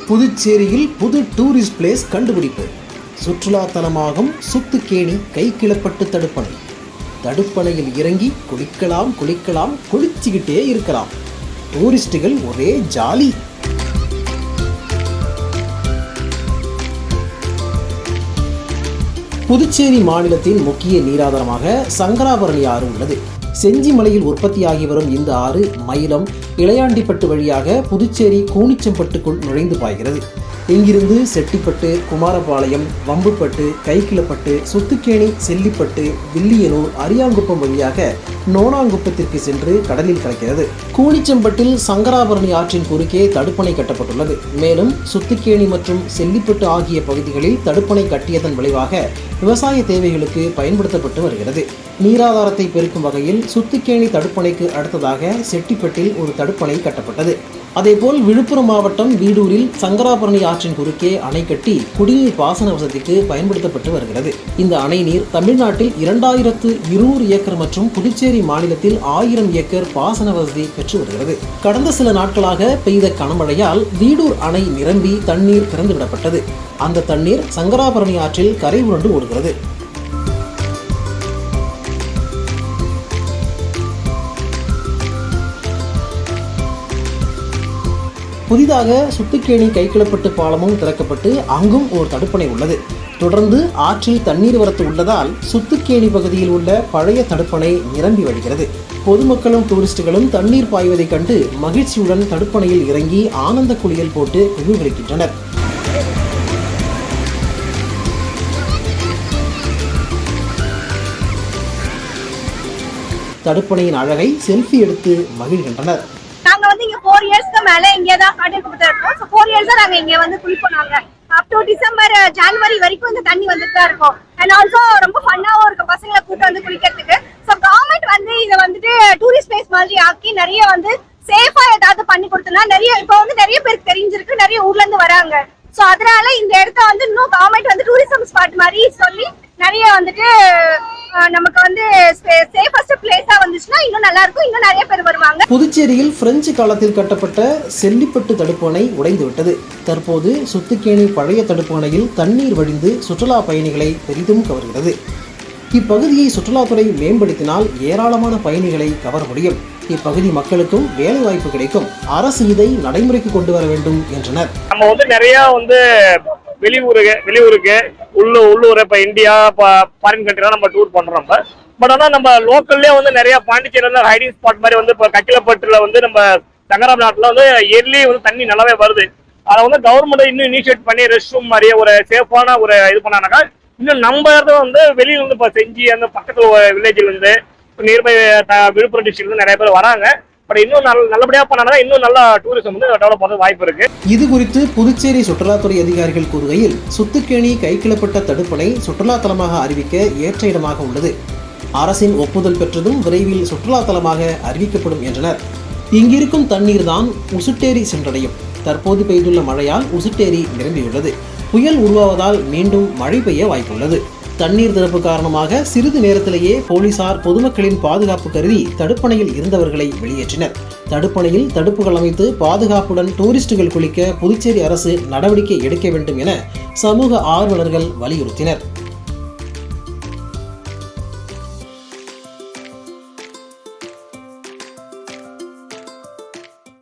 புதுச்சேரியில் புது tourist place கண்டுபிடிப்பு. சுற்றுலா தலமாகும் சுத்துக்கேணி கைக்கிளப்பட்டு தடுப்பணை. தடுப்பணையில் இறங்கி குளிக்கலாம் குளிச்சுக்கிட்டே இருக்கலாம். டூரிஸ்டுகள் ஒரே ஜாலி. புதுச்சேரி மாநிலத்தின் முக்கிய நீராதாரமாக சங்கராபரணி ஆறு உள்ளது. செஞ்சிமலையில் உற்பத்தியாகி வரும் இந்த ஆறு மயிலம் இளையாண்டிப்பட்டு வழியாக புதுச்சேரி கூனிச்சம்பட்டுக்குள் நுழைந்து பாய்கிறது. இங்கிருந்து செட்டிப்பட்டு, குமாரபாளையம், வம்புப்பட்டு, கைக்கிளப்பட்டு, சுத்துக்கேணி, செல்லிப்பட்டு, வில்லியனூர், அரியாங்குப்பம் வழியாக நோனாங்குப்பத்திற்கு சென்று கடலில் கலக்கிறது. கூனிச்சம்பட்டில் சங்கராபரணி ஆற்றின் குறுக்கே தடுப்பணை கட்டப்பட்டுள்ளது. மேலும் சுத்துக்கேணி மற்றும் செல்லிப்பட்டு ஆகிய பகுதிகளில் தடுப்பணை கட்டியதன் விளைவாக விவசாய தேவைகளுக்கு பயன்படுத்தப்பட்டு வருகிறது. நீராதாரத்தை பெருக்கும் வகையில் சுத்துக்கேணி தடுப்பணைக்கு அடுத்ததாக செட்டிப்பட்டில் ஒரு தடுப்பணை கட்டப்பட்டது. அதேபோல் விழுப்புரம் மாவட்டம் வீடூரில் சங்கராபரணி ஆற்றின் குறுக்கே அணை கட்டி குடிநீர் பாசன வசதிக்கு பயன்படுத்தப்பட்டு வருகிறது. இந்த அணை நீர் தமிழ்நாட்டில் 2200 ஏக்கர் மற்றும் புதுச்சேரி மாநிலத்தில் 1000 ஏக்கர் பாசன வசதி பெற்று வருகிறது. கடந்த சில நாட்களாக பெய்த கனமழையால் வீடூர் அணை நிரம்பி தண்ணீர் திறந்துவிடப்பட்டது. அந்த தண்ணீர் சங்கராபரணி ஆற்றில் கரை புரண்டு ஓடுகிறது. புதிதாக சுத்துக்கேணி கைக்கிளப்பட்டு பாலமும் திறக்கப்பட்டு அங்கும் ஒரு தடுப்பணை உள்ளது. தொடர்ந்து ஆற்றில் தண்ணீர் வரத்து உள்ளதால் சுத்துக்கேணி பகுதியில் உள்ள பழைய தடுப்பணை நிரம்பி வழிகிறது. பொதுமக்களும் டூரிஸ்டுகளும் தண்ணீர் பாய்வதைக் கண்டு மகிழ்ச்சியுடன் தடுப்பணையில் இறங்கி ஆனந்த குளியல் போட்டு குதூகலிக்கின்றனர். தடுப்பணையின் அழகை செல்ஃபி எடுத்து மகிழ்கின்றனர். நாங்க வந்து இங்க 4 இயர்ஸ்க்கு மேல இங்க தான் காட்டிட்டு இருக்கோம். சோ 4 இயர்ஸா நாங்க இங்க வந்து குளிப்போம். நாங்க அப் டு டிசம்பர் ஜனவரி வரைக்கும் இந்த தண்ணி வந்துட்டு தான் இருக்கும். அண்ட் ஆல்சோ ரொம்ப ஃபன்னாவும் இருக்கும் பசங்களை கூட்டு வந்து குளிக்கிறதுக்கு. சோ கவர்மெண்ட் வந்து இதை வந்துட்டு டூரிஸ்ட் பிளேஸ் மாதிரி ஆக்கி நிறைய வந்து சேஃபா ஏதாவது பண்ணி கொடுத்தனா நிறைய இப்போ வந்து நிறைய பேருக்கு தெரிஞ்சிருக்கு, நிறைய ஊர்ல இருந்து வராங்க. சோ அதனால இந்த இடத்த வந்து இன்னும் கவர்மெண்ட் வந்து டூரிசம் ஸ்பாட் மாதிரி சொல்லி நிறைய வந்துட்டு நமக்கு வந்து சேஃபஸ்ட் பிளேஸா வந்துச்சுன்னா இன்னும் நல்லா இருக்கும், இன்னும் நிறைய பேர் வருவாங்க. புதுச்சேரியில் பிரெஞ்சு காலத்தில் கட்டப்பட்ட செல்லிப்பட்டு தடுப்பணை உடைந்து விட்டது. தற்போது சுத்துக்கேணி பழைய தடுப்பணையில் தண்ணீர் வழிந்து சுற்றுலா பயணிகளை பெரிதும் கவர்கிறது. இப்பகுதியை சுற்றுலாத்துறை மேம்படுத்தினால் ஏராளமான பயணிகளை கவர முடியும். இப்பகுதி மக்களுக்கும் வேலை வாய்ப்பு கிடைக்கும். அரசு இதை நடைமுறைக்கு கொண்டு வர வேண்டும் என்றனர். நம்ம வந்து நிறைய வந்து வெளியூருக்கு உள்ளூர் இப்ப இந்தியா ஃபாரின் கண்ட்ரிலாம் நம்ம டூர் பண்றோம். பட் ஆனா நம்ம லோக்கல்லே வந்து நிறைய பாண்டிச்சேரியில ஹைடிங் ஸ்பாட் மாதிரி வந்து இப்போ கக்கிலப்பட்டுல வந்து நம்ம சங்கராபரணி நாட்டுல வந்து இயர்லி வந்து தண்ணி நல்லாவே வருது. அதை வந்து கவர்மெண்ட் இன்னும் இனிஷியேட் பண்ணி ரெஸ்ட் ரூம் மாதிரியே ஒரு சேஃபான ஒரு இது பண்ணானாக்கா இன்னும் நம்ம வந்து வெளியில இருந்து இப்போ செஞ்சு அந்த பக்கத்துல வில்லேஜ்ல இருந்து நியர்பை விழுப்புரம் டிஸ்ட்ரிக்ட்ல நிறைய பேர் வராங்க. பட் இன்னும் நல்லபடியா பண்ணாங்கன்னா இன்னும் நல்லா டூரிசம் வந்து டெவலப் பண்ண வாய்ப்பு இருக்கு. இது குறித்து புதுச்சேரி சுற்றுலாத்துறை அதிகாரிகள் கூறுகையில் சுத்துக்கேணி கைக்கிளப்பட்ட தடுப்பணை சுற்றுலா தலமாக அறிவிக்க ஏற்ற இடமாக உள்ளது. அரசின் ஒப்புதல் பெற்றதும் விரைவில் சுற்றுலா தலமாக அறிவிக்கப்படும் என்றனர். இங்கிருக்கும் தண்ணீர் தான் உசுட்டேரி சென்றடையும். தற்போது பெய்துள்ள மழையால் உசுட்டேரி நிரம்பியுள்ளது. புயல் உருவாவதால் மீண்டும் மழை பெய்ய வாய்ப்புள்ளது. தண்ணீர் திறப்பு காரணமாக சிறிது நேரத்திலேயே போலீசார் பொதுமக்களின் பாதுகாப்பு கருதி தடுப்பணையில் இருந்தவர்களை வெளியேற்றினர். தடுப்பணையில் தடுப்புகள் அமைத்து பாதுகாப்புடன் டூரிஸ்டுகள் குளிக்க புதுச்சேரி அரசு நடவடிக்கை எடுக்க வேண்டும் என சமூக ஆர்வலர்கள் வலியுறுத்தினர்.